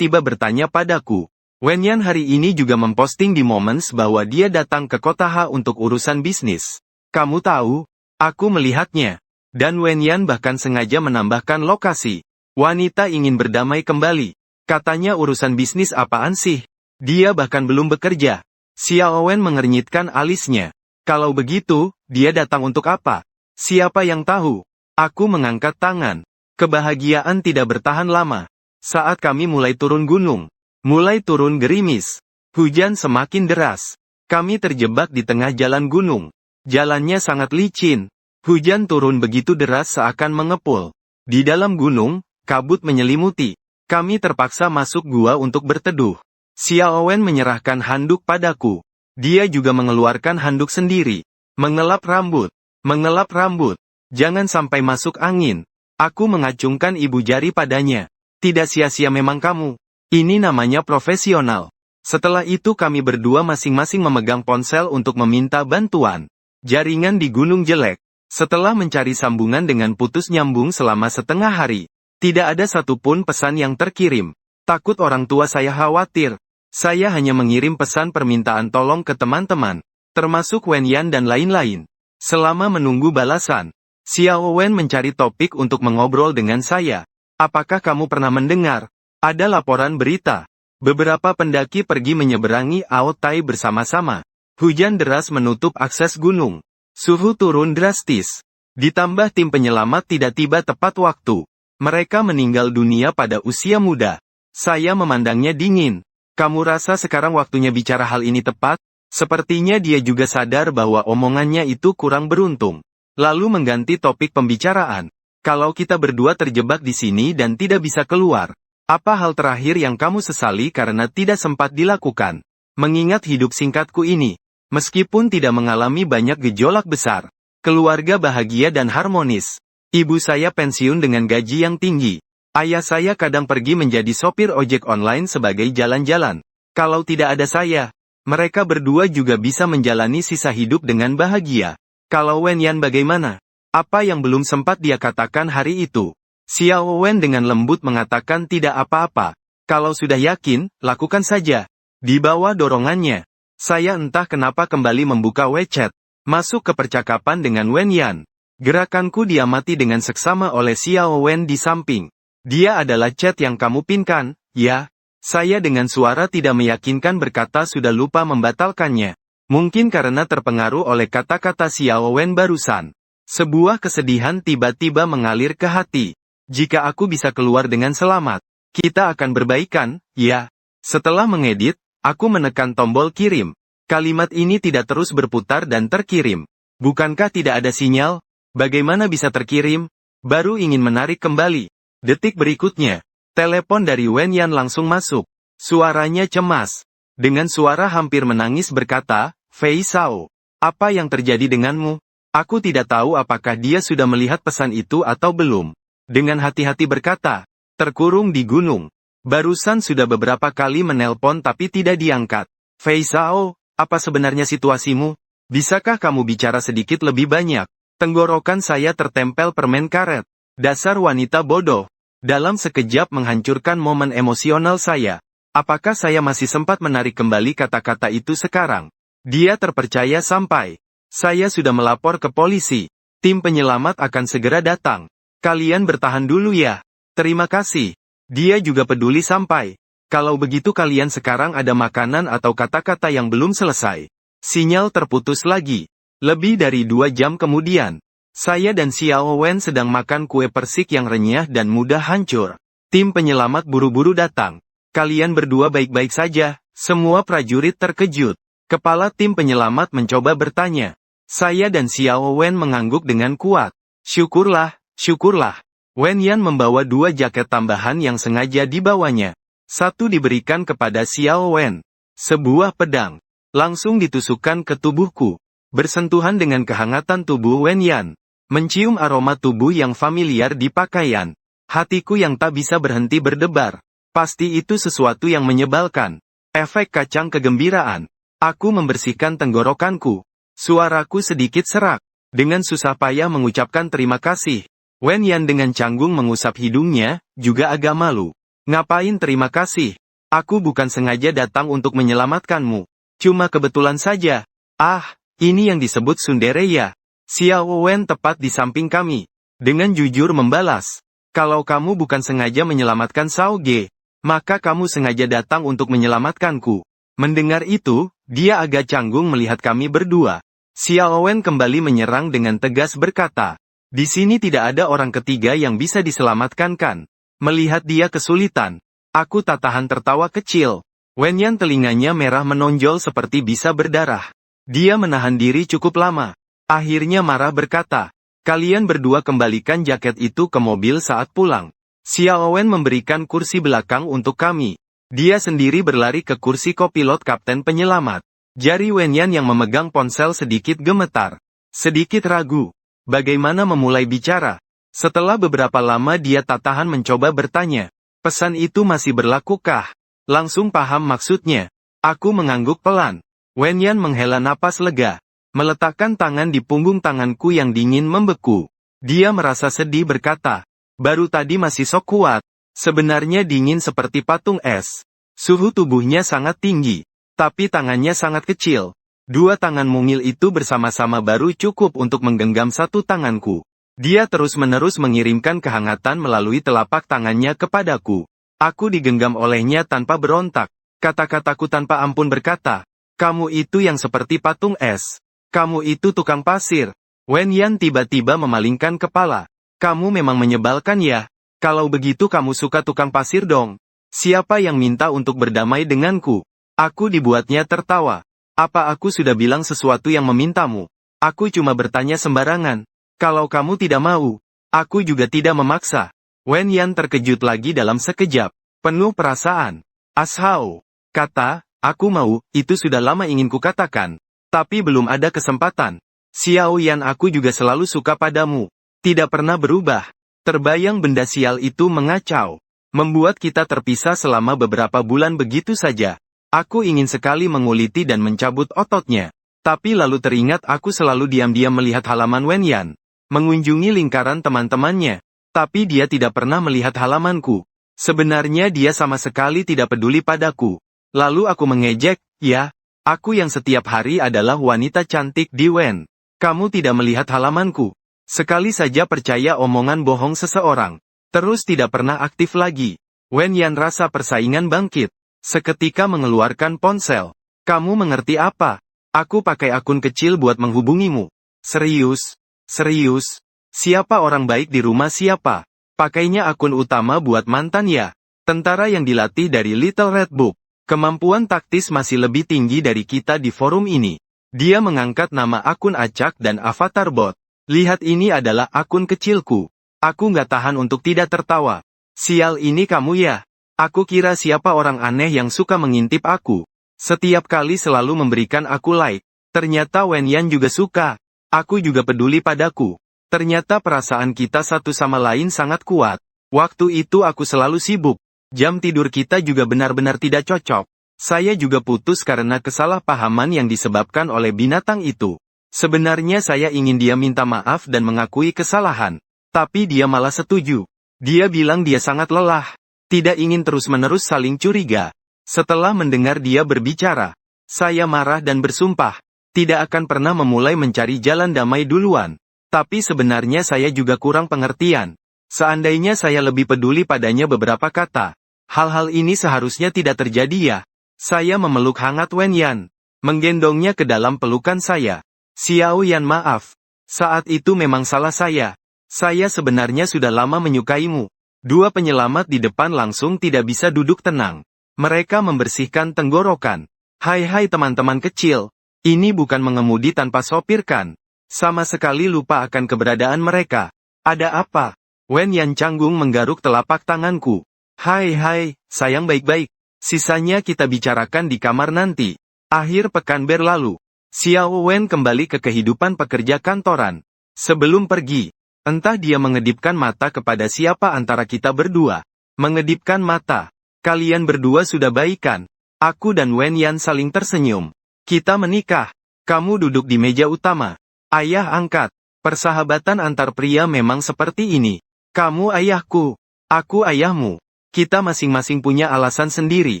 bertanya padaku. Wenyan hari ini juga memposting di Moments bahwa dia datang ke kota H untuk urusan bisnis. Kamu tahu, aku melihatnya. Dan Wenyan bahkan sengaja menambahkan lokasi. Wanita ingin berdamai kembali. Katanya urusan bisnis apaan sih? Dia bahkan belum bekerja. Xiao Wen mengernyitkan alisnya. Kalau begitu, dia datang untuk apa? Siapa yang tahu? Aku mengangkat tangan. Kebahagiaan tidak bertahan lama. Saat kami mulai turun gunung. Mulai turun gerimis. Hujan semakin deras. Kami terjebak di tengah jalan gunung. Jalannya sangat licin. Hujan turun begitu deras seakan mengepul. Di dalam gunung, kabut menyelimuti. Kami terpaksa masuk gua untuk berteduh. Xiao Wen menyerahkan handuk padaku. Dia juga mengeluarkan handuk sendiri. Mengelap rambut. Mengelap rambut. Jangan sampai masuk angin. Aku mengacungkan ibu jari padanya. Tidak sia-sia memang kamu. Ini namanya profesional. Setelah itu kami berdua masing-masing memegang ponsel untuk meminta bantuan. Jaringan di gunung jelek. Setelah mencari sambungan dengan putus nyambung selama setengah hari. Tidak ada satupun pesan yang terkirim. Takut orang tua saya khawatir. Saya hanya mengirim pesan permintaan tolong ke teman-teman. Termasuk Wenyan dan lain-lain. Selama menunggu balasan. Xiao Wen mencari topik untuk mengobrol dengan saya. Apakah kamu pernah mendengar? Ada laporan berita. Beberapa pendaki pergi menyeberangi Ao Tai bersama-sama. Hujan deras menutup akses gunung. Suhu turun drastis. Ditambah tim penyelamat tidak tiba tepat waktu. Mereka meninggal dunia pada usia muda. Saya memandangnya dingin. Kamu rasa sekarang waktunya bicara hal ini tepat? Sepertinya dia juga sadar bahwa omongannya itu kurang beruntung. Lalu mengganti topik pembicaraan. Kalau kita berdua terjebak di sini dan tidak bisa keluar, apa hal terakhir yang kamu sesali karena tidak sempat dilakukan? Mengingat hidup singkatku ini, meskipun tidak mengalami banyak gejolak besar, keluarga bahagia dan harmonis. Ibu saya pensiun dengan gaji yang tinggi. Ayah saya kadang pergi menjadi sopir ojek online sebagai jalan-jalan. Kalau tidak ada saya, mereka berdua juga bisa menjalani sisa hidup dengan bahagia. Kalau Wenyan bagaimana? Apa yang belum sempat dia katakan hari itu? Xiao Wen dengan lembut mengatakan tidak apa-apa. Kalau sudah yakin, lakukan saja. Di bawah dorongannya, saya entah kenapa kembali membuka WeChat. Masuk ke percakapan dengan Wenyan. Gerakanku diamati dengan seksama oleh Xiao Wen di samping. Dia adalah chat yang kamu pinkan, ya? Saya dengan suara tidak meyakinkan berkata sudah lupa membatalkannya. Mungkin karena terpengaruh oleh kata-kata Xiao Wen barusan. Sebuah kesedihan tiba-tiba mengalir ke hati. Jika aku bisa keluar dengan selamat, kita akan berbaikan, ya. Setelah mengedit, aku menekan tombol kirim. Kalimat ini tidak terus berputar dan terkirim. Bukankah tidak ada sinyal? Bagaimana bisa terkirim? Baru ingin menarik kembali. Detik berikutnya, telepon dari Wenyan langsung masuk. Suaranya cemas. Dengan suara hampir menangis berkata, Fei Sao, apa yang terjadi denganmu? Aku tidak tahu apakah dia sudah melihat pesan itu atau belum. Dengan hati-hati berkata, terkurung di gunung. Barusan sudah beberapa kali menelpon tapi tidak diangkat. Fei Sao, apa sebenarnya situasimu? Bisakah kamu bicara sedikit lebih banyak? Tenggorokan saya tertempel permen karet. Dasar wanita bodoh. Dalam sekejap menghancurkan momen emosional saya. Apakah saya masih sempat menarik kembali kata-kata itu sekarang? Dia terpercaya sampai. Saya sudah melapor ke polisi. Tim penyelamat akan segera datang. Kalian bertahan dulu ya. Terima kasih. Dia juga peduli sampai. Kalau begitu kalian sekarang ada makanan atau kata-kata yang belum selesai. Sinyal terputus lagi. Lebih dari 2 jam kemudian. Saya dan Xiao Wen sedang makan kue persik yang renyah dan mudah hancur. Tim penyelamat buru-buru datang. Kalian berdua baik-baik saja. Semua prajurit terkejut. Kepala tim penyelamat mencoba bertanya. Saya dan Xiao Wen mengangguk dengan kuat. Syukurlah, syukurlah. Wenyan membawa 2 jaket tambahan yang sengaja dibawanya. Satu diberikan kepada Xiao Wen. Sebuah pedang. Langsung ditusukkan ke tubuhku. Bersentuhan dengan kehangatan tubuh Wenyan. Mencium aroma tubuh yang familiar di pakaian. Hatiku yang tak bisa berhenti berdebar. Pasti itu sesuatu yang menyebalkan. Efek kacang kegembiraan. Aku membersihkan tenggorokanku. Suaraku sedikit serak. dengan susah payah mengucapkan terima kasih. Wen Yan dengan canggung mengusap hidungnya, juga agak malu. Ngapain terima kasih? Aku bukan sengaja datang untuk menyelamatkanmu. Cuma kebetulan saja. Ah, ini yang disebut tsundere ya. Xiao Wen tepat di samping kami. Dengan jujur membalas. Kalau kamu bukan sengaja menyelamatkan Sao Ge, maka kamu sengaja datang untuk menyelamatkanku. Mendengar itu, dia agak canggung melihat kami berdua. Xiao Wen kembali menyerang dengan tegas berkata, di sini tidak ada orang ketiga yang bisa diselamatkan kan? Melihat dia kesulitan, aku tak tahan tertawa kecil. Wen Yan telinganya merah menonjol seperti bisa berdarah. Dia menahan diri cukup lama. Akhirnya marah berkata, kalian berdua kembalikan jaket itu ke mobil saat pulang. Xiao Wen memberikan kursi belakang untuk kami. Dia sendiri berlari ke kursi kopilot kapten penyelamat. Jari Wen Yan yang memegang ponsel sedikit gemetar. Sedikit ragu. Bagaimana memulai bicara? Setelah beberapa lama dia tak tahan mencoba bertanya. Pesan itu masih berlakukah? Langsung paham maksudnya. Aku mengangguk pelan. Wen Yan menghela napas lega. Meletakkan tangan di punggung tanganku yang dingin membeku. Dia merasa sedih berkata. Baru tadi masih sok kuat. Sebenarnya dingin seperti patung es. Suhu tubuhnya sangat tinggi. Tapi tangannya sangat kecil. Dua tangan mungil itu bersama-sama baru cukup untuk menggenggam satu tanganku. Dia terus-menerus mengirimkan kehangatan melalui telapak tangannya kepadaku. Aku digenggam olehnya tanpa berontak. Kata-kataku tanpa ampun berkata, kamu itu yang seperti patung es. Kamu itu tukang pasir. Wen Yan tiba-tiba memalingkan kepala. Kamu memang menyebalkan ya. Kalau begitu kamu suka tukang pasir dong. Siapa yang minta untuk berdamai denganku? Aku dibuatnya tertawa. Apa aku sudah bilang sesuatu yang memintamu? Aku cuma bertanya sembarangan. Kalau kamu tidak mau, aku juga tidak memaksa. Wen Yan terkejut lagi dalam sekejap. Penuh perasaan. Ashao. Kata, aku mau, itu sudah lama ingin kukatakan. Tapi belum ada kesempatan. Xiao Yan aku juga selalu suka padamu. Tidak pernah berubah. Terbayang benda sial itu mengacau. Membuat kita terpisah selama beberapa bulan begitu saja. Aku ingin sekali menguliti dan mencabut ototnya. Tapi lalu teringat aku selalu diam-diam melihat halaman Wen Yan. Mengunjungi lingkaran teman-temannya. Tapi dia tidak pernah melihat halamanku. Sebenarnya dia sama sekali tidak peduli padaku. Lalu aku mengejek, ya, aku yang setiap hari adalah wanita cantik di Wen. Kamu tidak melihat halamanku. Sekali saja percaya omongan bohong seseorang. Terus tidak pernah aktif lagi. Wen Yan rasa persaingan bangkit. Seketika mengeluarkan ponsel. Kamu mengerti apa? Aku pakai akun kecil buat menghubungimu. Serius? Serius? Siapa orang baik di rumah siapa? Pakainya akun utama buat mantan ya? Tentara yang dilatih dari Little Red Book. Kemampuan taktis masih lebih tinggi dari kita di forum ini. Dia mengangkat nama akun acak dan avatar bot. Lihat ini adalah akun kecilku. Aku nggak tahan untuk tidak tertawa. Sial ini kamu ya? Aku kira siapa orang aneh yang suka mengintip aku. Setiap kali selalu memberikan aku like. Ternyata Wen Yan juga suka. Aku juga peduli padaku. Ternyata perasaan kita satu sama lain sangat kuat. Waktu itu aku selalu sibuk. Jam tidur kita juga benar-benar tidak cocok. Saya juga putus karena kesalahpahaman yang disebabkan oleh binatang itu. Sebenarnya saya ingin dia minta maaf dan mengakui kesalahan. Tapi dia malah setuju. Dia bilang dia sangat lelah. Tidak ingin terus-menerus saling curiga. Setelah mendengar dia berbicara, saya marah dan bersumpah. Tidak akan pernah memulai mencari jalan damai duluan. Tapi sebenarnya saya juga kurang pengertian. Seandainya saya lebih peduli padanya beberapa kata. Hal-hal ini seharusnya tidak terjadi ya. Saya memeluk hangat Wen Yan. Menggendongnya ke dalam pelukan saya. Xiao Yan maaf. Saat itu memang salah saya. Saya sebenarnya sudah lama menyukaimu. Dua penyelamat di depan langsung tidak bisa duduk tenang. Mereka membersihkan tenggorokan. Hai teman-teman kecil. Ini bukan mengemudi tanpa sopir kan? Sama sekali lupa akan keberadaan mereka. Ada apa? Wen Yan canggung menggaruk telapak tanganku. Hai, sayang baik-baik. Sisanya kita bicarakan di kamar nanti. Akhir pekan berlalu. Xiao Wen kembali ke kehidupan pekerja kantoran. Sebelum pergi, entah dia mengedipkan mata kepada siapa antara kita berdua. Mengedipkan mata. Kalian berdua sudah baikan. Aku dan Wen Yan saling tersenyum. Kita menikah. Kamu duduk di meja utama. Ayah angkat. Persahabatan antar pria memang seperti ini. Kamu ayahku. Aku ayahmu. Kita masing-masing punya alasan sendiri.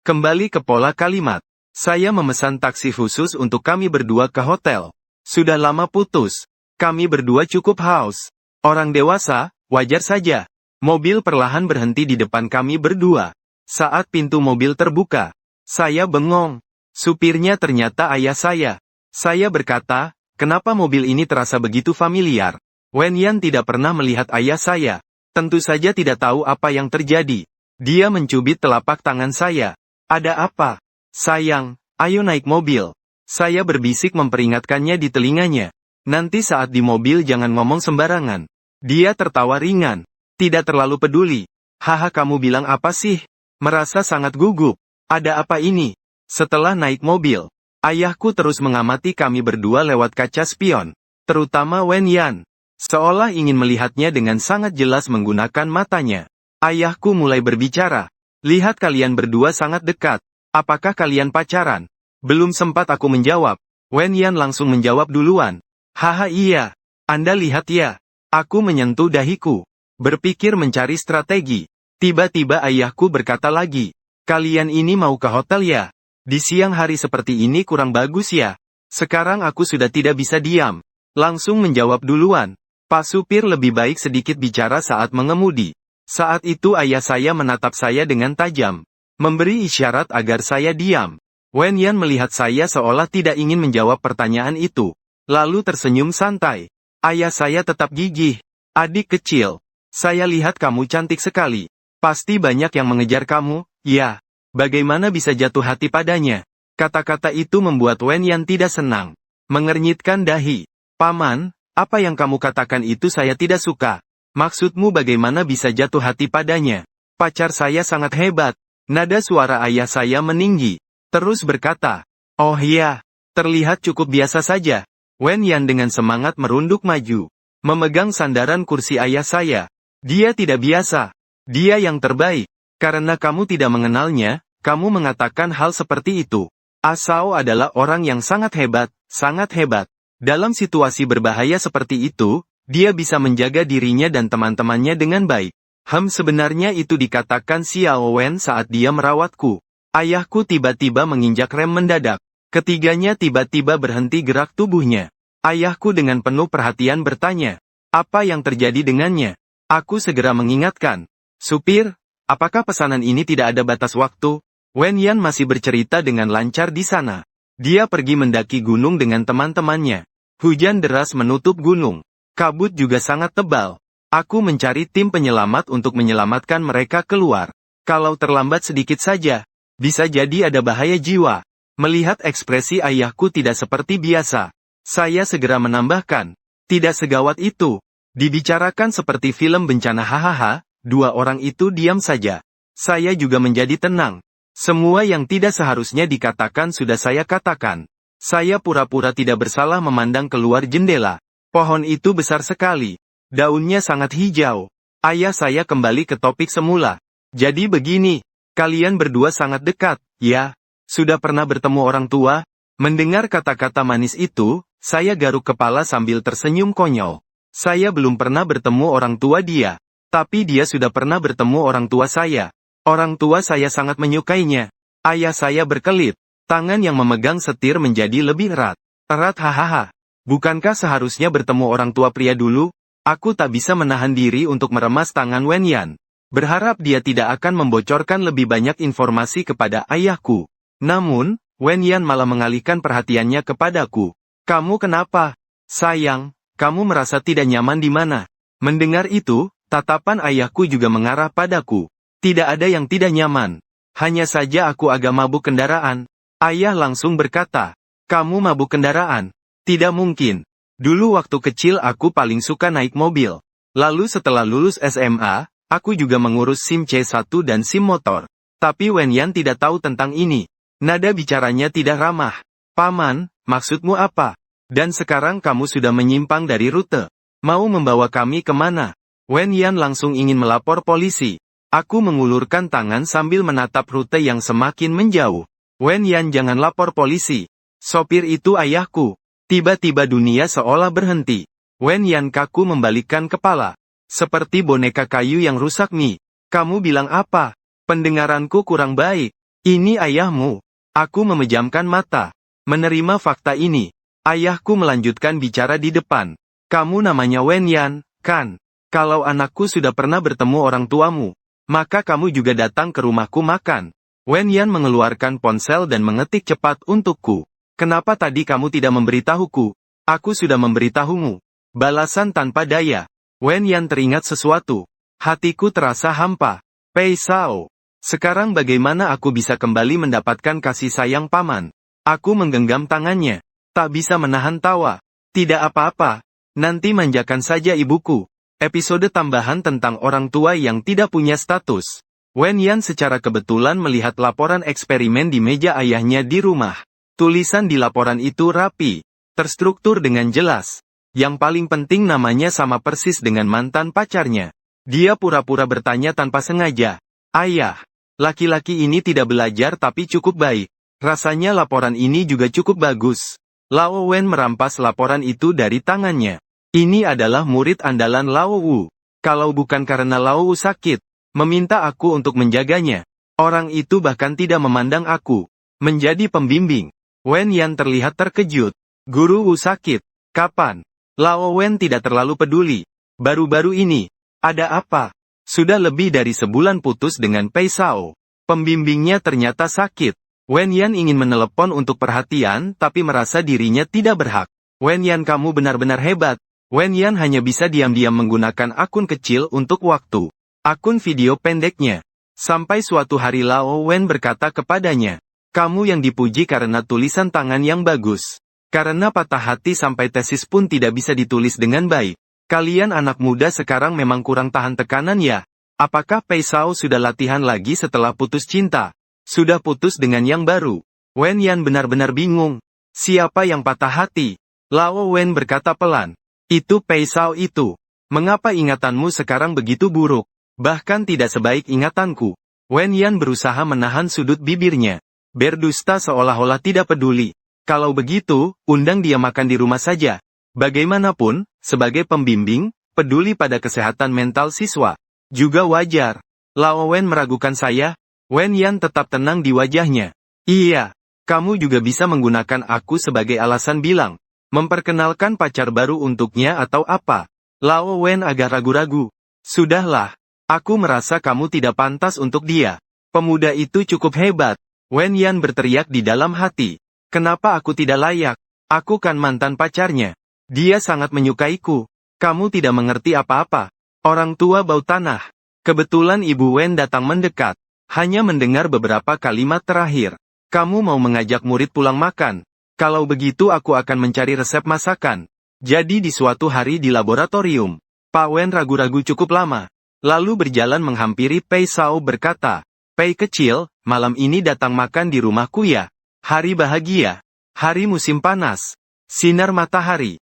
Kembali ke pola kalimat. Saya memesan taksi khusus untuk kami berdua ke hotel. Sudah lama putus. Kami berdua cukup haus. Orang dewasa, wajar saja. Mobil perlahan berhenti di depan kami berdua. Saat pintu mobil terbuka, saya bengong. Supirnya ternyata ayah saya. Saya berkata, kenapa mobil ini terasa begitu familiar? Wen Yan tidak pernah melihat ayah saya. Tentu saja tidak tahu apa yang terjadi. Dia mencubit telapak tangan saya. Ada apa? Sayang, ayo naik mobil. Saya berbisik memperingatkannya di telinganya. Nanti saat di mobil jangan ngomong sembarangan. Dia tertawa ringan. Tidak terlalu peduli. Haha, kamu bilang apa sih? Merasa sangat gugup. Ada apa ini? Setelah naik mobil, ayahku terus mengamati kami berdua lewat kaca spion. Terutama Wen Yan. Seolah ingin melihatnya dengan sangat jelas menggunakan matanya. Ayahku mulai berbicara. Lihat kalian berdua sangat dekat. Apakah kalian pacaran? Belum sempat aku menjawab. Wen Yan langsung menjawab duluan. Haha, iya. Anda lihat ya. Aku menyentuh dahiku. Berpikir mencari strategi. Tiba-tiba ayahku berkata lagi. Kalian ini mau ke hotel ya? Di siang hari seperti ini kurang bagus ya? Sekarang aku sudah tidak bisa diam. Langsung menjawab duluan. Pak supir lebih baik sedikit bicara saat mengemudi. Saat itu ayah saya menatap saya dengan tajam. Memberi isyarat agar saya diam. Wen Yan melihat saya seolah tidak ingin menjawab pertanyaan itu. Lalu tersenyum santai. Ayah saya tetap gigih. Adik kecil. Saya lihat kamu cantik sekali. Pasti banyak yang mengejar kamu, ya. Bagaimana bisa jatuh hati padanya? Kata-kata itu membuat Wen Yan tidak senang. Mengernyitkan dahi. Paman, apa yang kamu katakan itu saya tidak suka. Maksudmu bagaimana bisa jatuh hati padanya? Pacar saya sangat hebat. Nada suara ayah saya meninggi. Terus berkata, oh iya, terlihat cukup biasa saja. Wen Yan dengan semangat merunduk maju. Memegang sandaran kursi ayah saya. Dia tidak biasa. Dia yang terbaik. Karena kamu tidak mengenalnya, kamu mengatakan hal seperti itu. Asao adalah orang yang sangat hebat, sangat hebat. Dalam situasi berbahaya seperti itu, dia bisa menjaga dirinya dan teman-temannya dengan baik. Sebenarnya itu dikatakan Xiao Wen saat dia merawatku. Ayahku tiba-tiba menginjak rem mendadak. Ketiganya tiba-tiba berhenti gerak tubuhnya. Ayahku dengan penuh perhatian bertanya, apa yang terjadi dengannya? Aku segera mengingatkan. Supir, apakah pesanan ini tidak ada batas waktu? Wen Yan masih bercerita dengan lancar di sana. Dia pergi mendaki gunung dengan teman-temannya. Hujan deras menutup gunung. Kabut juga sangat tebal. Aku mencari tim penyelamat untuk menyelamatkan mereka keluar. Kalau terlambat sedikit saja, bisa jadi ada bahaya jiwa. Melihat ekspresi ayahku tidak seperti biasa, saya segera menambahkan, tidak segawat itu. Dibicarakan seperti film bencana hahaha, dua orang itu diam saja. Saya juga menjadi tenang. Semua yang tidak seharusnya dikatakan sudah saya katakan. Saya pura-pura tidak bersalah memandang keluar jendela. Pohon itu besar sekali. Daunnya sangat hijau. Ayah saya kembali ke topik semula. Jadi begini, kalian berdua sangat dekat, ya? Sudah pernah bertemu orang tua? Mendengar kata-kata manis itu, saya garuk kepala sambil tersenyum konyol. Saya belum pernah bertemu orang tua dia. Tapi dia sudah pernah bertemu orang tua saya. Orang tua saya sangat menyukainya. Ayah saya berkelip. Tangan yang memegang setir menjadi lebih erat. Erat hahaha. Bukankah seharusnya bertemu orang tua pria dulu? Aku tak bisa menahan diri untuk meremas tangan Wen Yan. Berharap dia tidak akan membocorkan lebih banyak informasi kepada ayahku. Namun, Wen Yan malah mengalihkan perhatiannya kepadaku. Kamu kenapa? Sayang, kamu merasa tidak nyaman di mana? Mendengar itu, tatapan ayahku juga mengarah padaku. Tidak ada yang tidak nyaman. Hanya saja aku agak mabuk kendaraan. Ayah langsung berkata, kamu mabuk kendaraan? Tidak mungkin. Dulu waktu kecil aku paling suka naik mobil. Lalu setelah lulus SMA, aku juga mengurus SIM C1 dan SIM motor. Tapi Wen Yan tidak tahu tentang ini. Nada bicaranya tidak ramah. Paman, maksudmu apa? Dan sekarang kamu sudah menyimpang dari rute. Mau membawa kami kemana? Wen Yan langsung ingin melapor polisi. Aku mengulurkan tangan sambil menatap rute yang semakin menjauh. Wen Yan, jangan lapor polisi. Sopir itu ayahku. Tiba-tiba dunia seolah berhenti. Wen Yan kaku membalikkan kepala. Seperti boneka kayu yang rusak nih. Kamu bilang apa? Pendengaranku kurang baik. Ini ayahmu. Aku memejamkan mata. Menerima fakta ini. Ayahku melanjutkan bicara di depan. Kamu namanya Wen Yan, kan? Kalau anakku sudah pernah bertemu orang tuamu, maka kamu juga datang ke rumahku makan. Wen Yan mengeluarkan ponsel dan mengetik cepat untukku. Kenapa tadi kamu tidak memberitahuku? Aku sudah memberitahumu. Balasan tanpa daya. Wen Yan teringat sesuatu. Hatiku terasa hampa. Pei Sao. Sekarang bagaimana aku bisa kembali mendapatkan kasih sayang paman? Aku menggenggam tangannya. Tak bisa menahan tawa. Tidak apa-apa. Nanti manjakan saja ibuku. Episode tambahan tentang orang tua yang tidak punya status. Wen Yan secara kebetulan melihat laporan eksperimen di meja ayahnya di rumah. Tulisan di laporan itu rapi, terstruktur dengan jelas. Yang paling penting namanya sama persis dengan mantan pacarnya. Dia pura-pura bertanya tanpa sengaja. Ayah, laki-laki ini tidak belajar tapi cukup baik. Rasanya laporan ini juga cukup bagus. Lao Wen merampas laporan itu dari tangannya. Ini adalah murid andalan Lao Wu. Kalau bukan karena Lao Wu sakit, meminta aku untuk menjaganya. Orang itu bahkan tidak memandang aku. Menjadi pembimbing. Wen Yan terlihat terkejut. Guru Wu sakit. Kapan? Lao Wen tidak terlalu peduli. Baru-baru ini. Ada apa? Sudah lebih dari sebulan putus dengan Pei Sao. Pembimbingnya ternyata sakit. Wen Yan ingin menelepon untuk perhatian tapi merasa dirinya tidak berhak. Wen Yan kamu benar-benar hebat. Wen Yan hanya bisa diam-diam menggunakan akun kecil untuk waktu. Akun video pendeknya. Sampai suatu hari Lao Wen berkata kepadanya. Kamu yang dipuji karena tulisan tangan yang bagus. Karena patah hati sampai tesis pun tidak bisa ditulis dengan baik. Kalian anak muda sekarang memang kurang tahan tekanan ya? Apakah Pei Sao sudah latihan lagi setelah putus cinta? Sudah putus dengan yang baru? Wen Yan benar-benar bingung. Siapa yang patah hati? Lao Wen berkata pelan. Itu Pei Sao itu. Mengapa ingatanmu sekarang begitu buruk? Bahkan tidak sebaik ingatanku. Wen Yan berusaha menahan sudut bibirnya. Berdusta seolah-olah tidak peduli. Kalau begitu, undang dia makan di rumah saja. Bagaimanapun, sebagai pembimbing, peduli pada kesehatan mental siswa. Juga wajar. Lao Wen meragukan saya. Wen Yan tetap tenang di wajahnya. Iya, kamu juga bisa menggunakan aku sebagai alasan bilang. Memperkenalkan pacar baru untuknya atau apa? Lao Wen agak ragu-ragu. Sudahlah. Aku merasa kamu tidak pantas untuk dia. Pemuda itu cukup hebat. Wen Yan berteriak di dalam hati. Kenapa aku tidak layak? Aku kan mantan pacarnya. Dia sangat menyukaiku. Kamu tidak mengerti apa-apa. Orang tua bau tanah. Kebetulan Ibu Wen datang mendekat. Hanya mendengar beberapa kalimat terakhir. Kamu mau mengajak murid pulang makan. Kalau begitu aku akan mencari resep masakan. Jadi di suatu hari di laboratorium, Pak Wen ragu-ragu cukup lama. Lalu berjalan menghampiri Pei Sao berkata, Pei kecil, malam ini datang makan di rumahku ya. Hari bahagia. Hari musim panas. Sinar matahari.